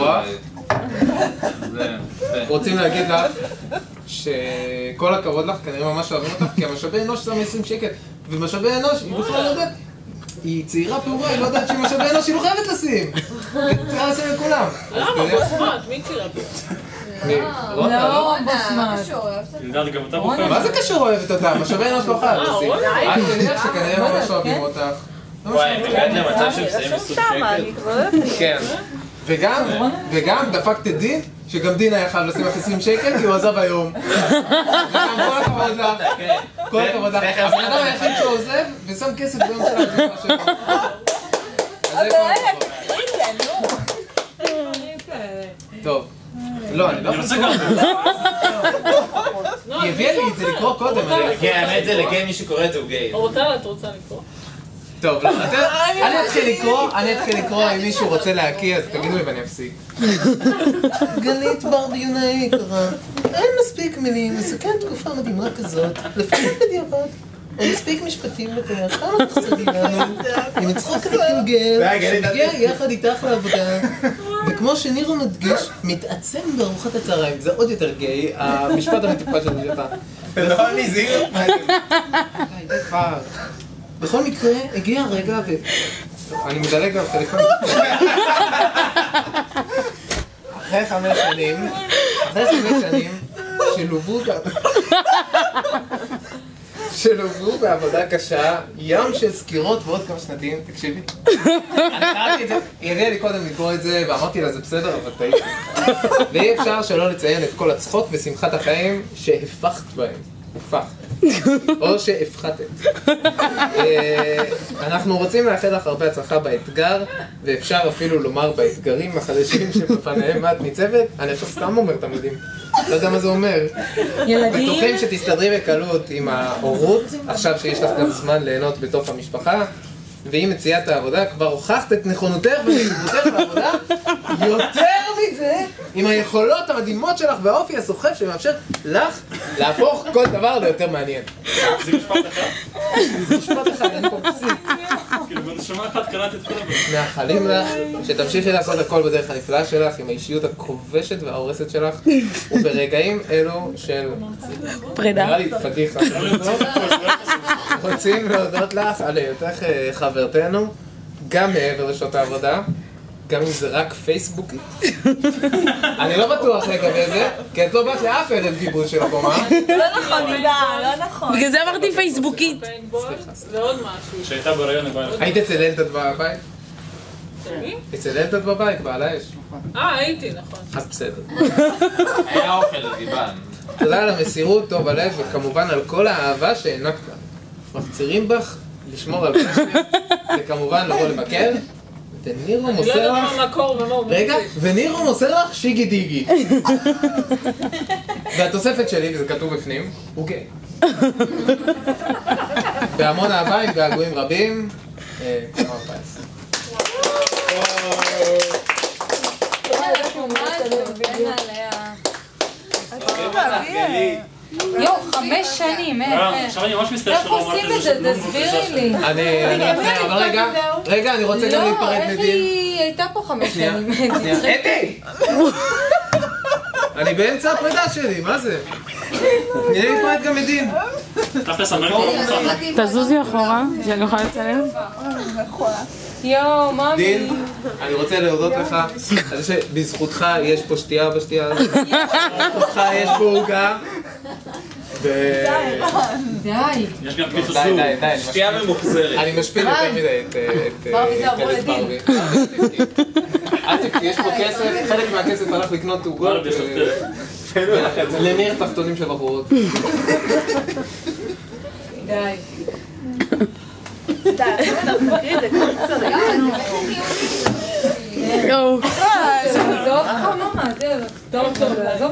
כוח. רוצים להגיד לך שכל הכבוד לך, כנראה ממש אוהבים אותך, כי המשאבי אנוש שם 20 שקל, ומשאבי אנוש היא בכלל לא יודעת, היא צעירה פעורה, היא לא יודעת שמשאבי אנוש היא לא חייבת לשים. היא צריכה לשים לכולם. למה? בוסמט, מי צעירה פעורה? לא, בוסמט. מה זה קשור אוהבת אותה? משאבי אנוש לא חייב לשים. רק תניח שכנראה ממש אוהבים אותך. וואי, מגעת למצב שמסיים 20 שקל? כן. וגם דפקת את דין, שגם דין היה חייב לשים לך 20 שקל, כי הוא עזב היום. וגם כל הכבוד לך. כל הכבוד לך. הבן אדם היחיד שעוזב ושם כסף ביום של העזיבה שלו. אז זה כל הכבוד. טוב. לא, אני לא יכול לקרוא. היא הביאה לי את זה לקרוא קודם. כן, האמת זה לגיי, מי שקורא את זה הוא גיי. אורטל, את רוצה לקרוא? טוב, אני אתחיל לקרוא, אם מישהו רוצה להקיא, אז תגידו לי ואני אפסיק. גלית ברביונה יקרה, אין מספיק מילים, מסכן תקופה מדהימה כזאת, לפעמים בדיעבד, או מספיק משפטים לתאר, כמה תחסדי לנו, עם מצחוק כתגלגל, שמגיע יחד איתך לעבודה, וכמו שנירו מדגיש, מתעצם בארוחת הצהריים, זה עוד יותר גיי, המשפט המטופש של שלך. לא, אני זהיר. בכל מקרה, הגיע הרגע ו... אני מדלג גם טלפון. אחרי 5 שנים, שלובו בעבודה קשה, ים של סקירות ועוד כמה שנתיים, תקשיבי. אני קראתי את זה, היא הביאה לי קודם לקרוא את זה, ואמרתי לה זה בסדר, אבל טעיתי. ואי אפשר שלא לציין את כל הצחוק ושמחת החיים שהפכת בהם. הפכת. או שהפחתת. אנחנו רוצים לאחל לך הרבה הצלחה באתגר, ואפשר אפילו לומר באתגרים החדשים שבפניהם את ניצבת. אני עכשיו סתם אומר את המילים. לא יודע מה זה אומר. ילדים? בטוחים שתסתדרי בקלות עם ההורות, עכשיו שיש לך גם זמן ליהנות בתוך המשפחה, ועם מציאת העבודה כבר הוכחת את נכונותך ונכונותך לעבודה. יותר מזה, עם היכולות המדהימות שלך והאופי הסוחף שמאפשר לך להפוך כל דבר ליותר מעניין. זה משפט אחד? זה משפט אחד, אין פה פסיק. כאילו, בנשמה אחת קראתי את כל הבן. מאחלים לך שתמשיכי לעשות הכל בדרך הנפלאה שלך, עם האישיות הכובשת וההורסת שלך, וברגעים אלו של... פרידה. נראה לי פדיחה. רוצים להודות לך על היותך חברתנו, גם מעבר לשעות העבודה, גם אם זה רק פייסבוקית. אני לא בטוח לגבי זה, כי את לא באת לאף ערב גיבוש של הקומה. לא נכון, לא נכון. בגלל זה אמרתי פייסבוקית. ועוד משהו. שהייתה בהיריון הבאה. היית אצל אלדד בבית? מי? אצל אלדד בבית, בעלה יש. הייתי, נכון. אז בסדר. היה אוכל לגיבן. תודה על המסירות, טוב הלב, וכמובן על כל האהבה שהענקת. מפצירים בך לשמור על קשר, וכמובן לבוא לבקר. ונירו אני לא מוסר יודעת לך... מה המקור ומה הוא רגע, ונירו מוסר לך שיגי דיגי. והתוספת שלי, וזה כתוב בפנים, הוא גיי. בהמון אהבה עם געגועים רבים, כמו 14. יו, 5 שנים, עכשיו אני ממש מסתכל איך עושים את זה? תסבירי לי. אני רוצה, אבל רגע, אני רוצה גם להיפרד איך מדין. היא הייתה פה 5 שנים? אתי! אני באמצע הפרידה שלי, מה זה? אני להיפרד גם מדין. תכלס אמרתי אותך. תזוזי אחורה, שאני אוכל לצלם. יואו, ממי. דין, אני רוצה להודות לך על זה שבזכותך יש פה שתייה בשתייה הזאת. בזכותך יש פה עוגה. די. יש גם פיצה די, סור. די, די. שתייה ממוחזרת. אני משפיל יותר מדי את ברבי זה עבור קלט לדין. ברבי. אל תבכי, יש פה כסף, חלק מהכסף הלך לקנות עוגות. ברבי יש יותר. לניר תחתונים של בחורות. די. אנחנו מכירים את זה, כמו צריך. יואו. עזוב חממה, זהו. טוב, עזוב.